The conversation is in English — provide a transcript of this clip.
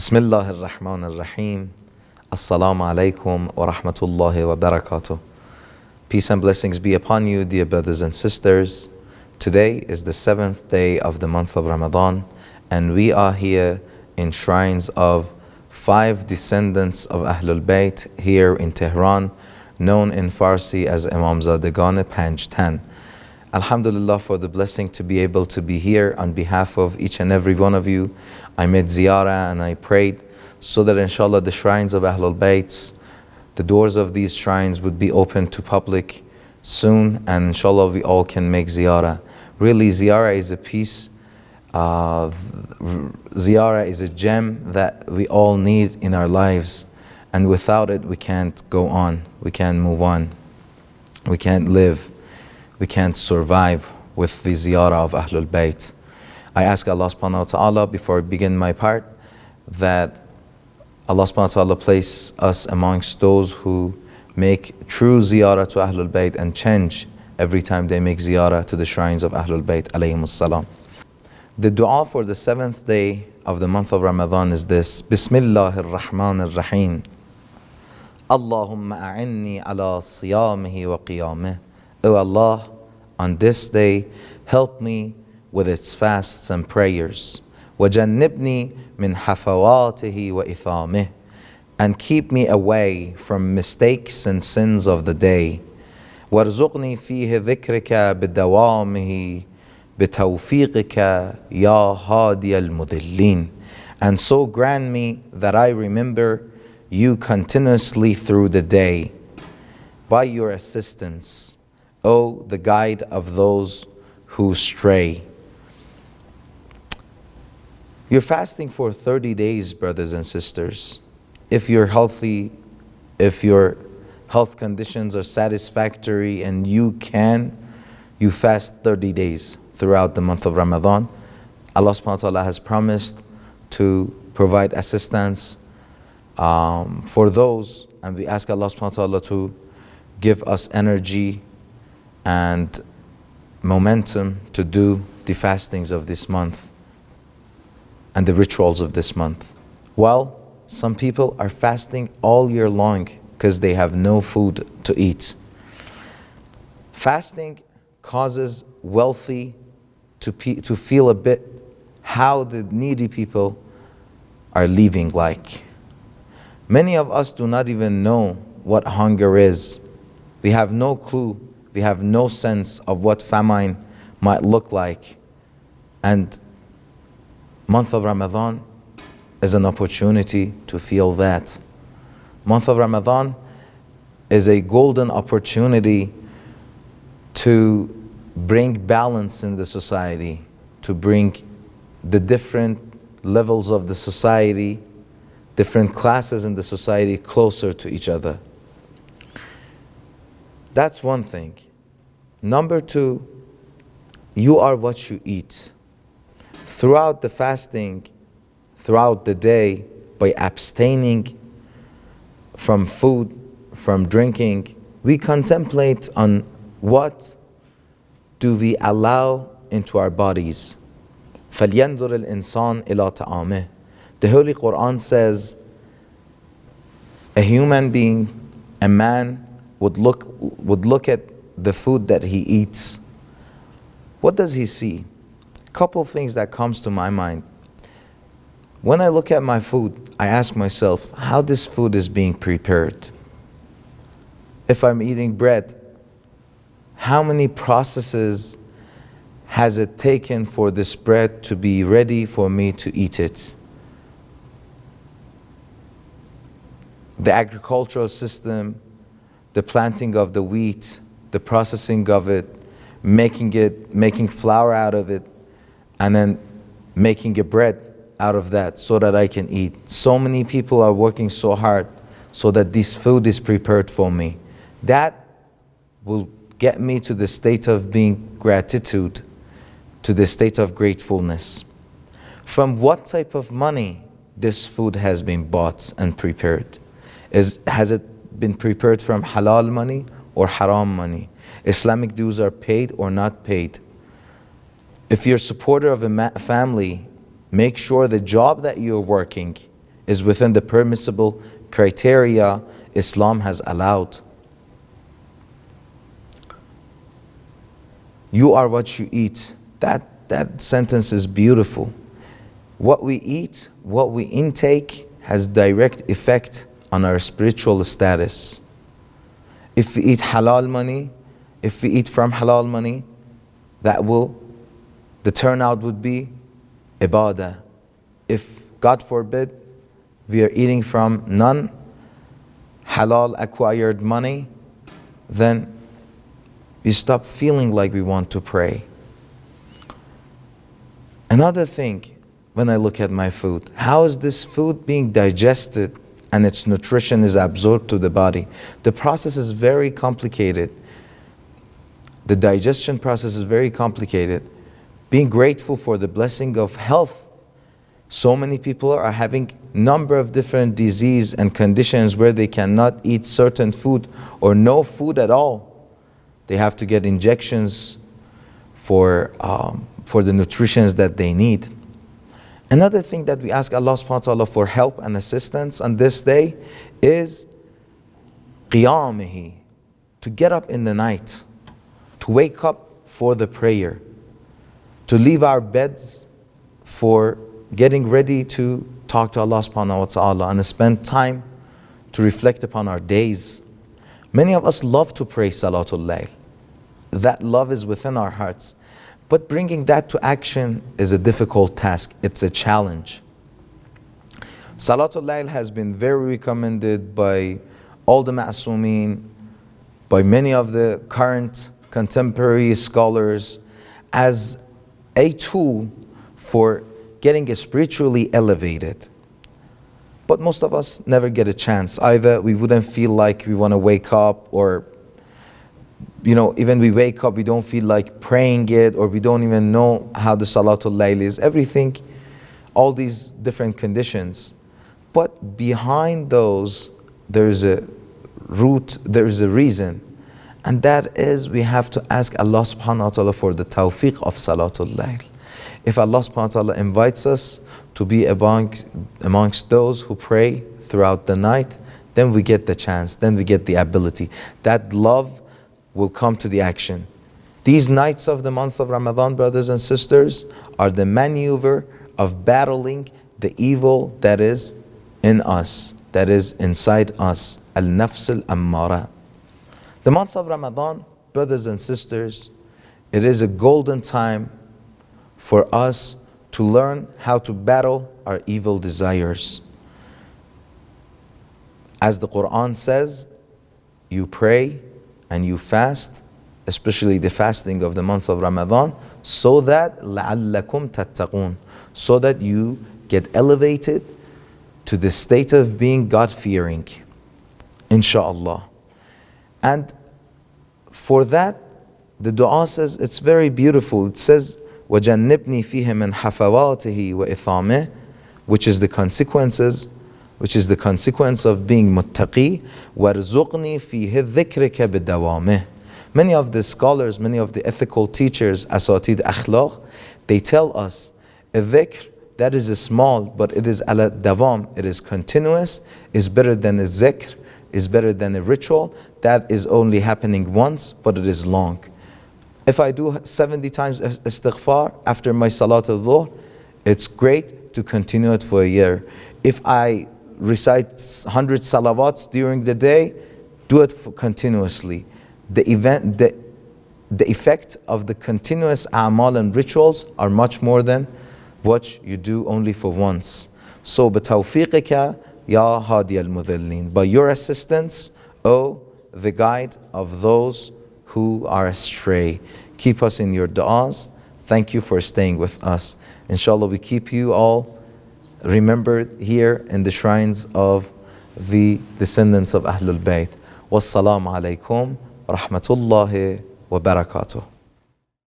Bismillah ar-Rahman ar-Rahim. Assalamu alaikum wa rahmatullahi wa barakatuh. Peace and blessings be upon you, dear brothers and sisters. Today is the 7th day of the month of Ramadan, and we are here in shrines of 5 descendants of Ahlul Bayt here in Tehran, known in Farsi as Imamzadegane Panjtan. Alhamdulillah for the blessing to be able to be here on behalf of each and every one of you. I made ziyarah and I prayed so that inshallah the shrines of Ahlul Bayt, the doors of these shrines would be open to public soon, and inshallah we all can make ziyarah. Really, ziyarah is a piece, ziyarah is a gem that we all need in our lives, and without it we can't go on, we can't move on, we can't live. We can't survive with the ziyarah of Ahlul Bayt. I ask Allah subhanahu wa ta'ala before I begin my part that Allah subhanahu wa ta'ala place us amongst those who make true ziyarah to Ahlul Bayt and change every time they make ziyarah to the shrines of Ahlul Bayt alayhimus salam. The dua for the 7th day of the month of Ramadan is this: Bismillahir Rahmanir Rahim. Allahumma a'inni ala siyamihi wa qiyamih. O Allah, on this day, help me with its fasts and prayers. وَجَنِّبْنِي مِنْ حَفَوَاتِهِ وَإِثَامِهِ, and keep me away from mistakes and sins of the day. وَارْزُقْنِي فِيهِ ذِكْرِكَ بِدَوَامِهِ بِتَوْفِيقِكَ يَا هَادِيَ الْمُضِلِّينَ, and so grant me that I remember you continuously through the day by your assistance, O the guide of those who stray. You're fasting for 30 days, brothers and sisters. If you're healthy, if your health conditions are satisfactory and you fast 30 days throughout the month of Ramadan. Allah subhanahu wa ta'ala has promised to provide assistance for those, and we ask Allah subhanahu wa ta'ala to give us energy and momentum to do the fastings of this month and the rituals of this month. Well, some people are fasting all year long because they have no food to eat. Fasting causes wealthy to feel a bit how the needy people are living like. Many of us do not even know what hunger is. We have no clue. We have no sense of what famine might look like. And month of Ramadan is an opportunity to feel that. Month of Ramadan is a golden opportunity to bring balance in the society, to bring the different levels of the society, different classes in the society closer to each other. That's one thing. Number 2, you are what you eat. Throughout the fasting, throughout the day, by abstaining from food, from drinking, we contemplate on what do we allow into our bodies. فَلْيَنْظُرِ الْإِنسَانِ إِلَىٰ طَعَامِهِ. The Holy Quran says a human being, a man, would look at the food that he eats. What does he see? A couple of things that comes to my mind. When I look at my food, I ask myself how this food is being prepared. If I'm eating bread, how many processes has it taken for this bread to be ready for me to eat it? The agricultural system, the planting of the wheat, the processing of it, making flour out of it, and then making a bread out of that so that I can eat. So many people are working so hard so that this food is prepared for me. That will get me to the state of being gratitude, to the state of gratefulness. From what type of money this food has been bought and prepared? Has it been prepared from halal money or haram money? Islamic dues are paid or not paid? If you're a supporter of a family, make sure the job that you're working is within the permissible criteria Islam has allowed. You are what you eat. That sentence is beautiful. What we eat, what we intake, has direct effect on our spiritual status. If we eat halal money, if we eat from halal money, the turnout would be ibadah. If, God forbid, we are eating from non-halal acquired money, then we stop feeling like we want to pray. Another thing, when I look at my food, how is this food being digested and its nutrition is absorbed to the body? The process is very complicated. The digestion process is very complicated. Being grateful for the blessing of health. So many people are having number of different diseases and conditions where they cannot eat certain food or no food at all. They have to get injections for the nutrition that they need. Another thing that we ask Allah subhanahu wa ta'ala for help and assistance on this day is qiyamihi, to get up in the night, to wake up for the prayer, to leave our beds for getting ready to talk to Allah subhanahu wa ta'ala and spend time to reflect upon our days. Many of us love to pray Salatul Layl. That love is within our hearts. But bringing that to action is a difficult task. It's a challenge. Salatul Layl has been very recommended by all the Ma'asumeen, by many of the current contemporary scholars, as a tool for getting spiritually elevated. But most of us never get a chance. Either we wouldn't feel like we want to wake up, or even we wake up, we don't feel like praying it, or we don't even know how the Salatul Layl is. Everything, all these different conditions. But behind those, there is a root, there is a reason. And that is, we have to ask Allah subhanahu wa ta'ala for the tawfiq of Salatul Layl. If Allah subhanahu wa ta'ala invites us to be amongst those who pray throughout the night, then we get the chance, then we get the ability. That love will come to the action. These nights of the month of Ramadan, brothers and sisters, are the maneuver of battling the evil that is in us, that is inside us, al-nafs al-ammara. The month of Ramadan, brothers and sisters, it is a golden time for us to learn how to battle our evil desires. As the Quran says, you pray and you fast, especially the fasting of the month of Ramadan, so that لَعَلَّكُمْ تَتَّقُونَ, so that you get elevated to the state of being God-fearing, inshallah. And for that, the dua says, it's very beautiful. It says, وَجَنِّبْنِي فِيهِ مِنْ حَفَوَاتِهِ وَإِثَامِهِ, which is the consequence of being muttaqi. وَارْزُقْنِي فِيهِ الذِّكْرِكَ بِدَوَامِهِ. Many of the scholars, many of the ethical teachers, asatid akhlaq, they tell us a dhikr that is small, but it is ala davam, it is continuous, is better than a zikr, is better than a ritual that is only happening once, but it is long. If I do 70 times istighfar after my salat al-dhuhr, it's great to continue it for a year. If I recite 100 salawats during the day, do it continuously. The effect of the continuous a'mal and rituals are much more than what you do only for once. So, بِتَوْفِيقِكَ يَا هَادِيَ الْمُذِلِّينَ, by your assistance, O the guide of those who are astray. Keep us in your du'as. Thank you for staying with us. Inshallah, we keep you all remembered here in the shrines of the descendants of Ahlul Bayt. Wassalamu alaikum wa rahmatullahi wa barakatuh.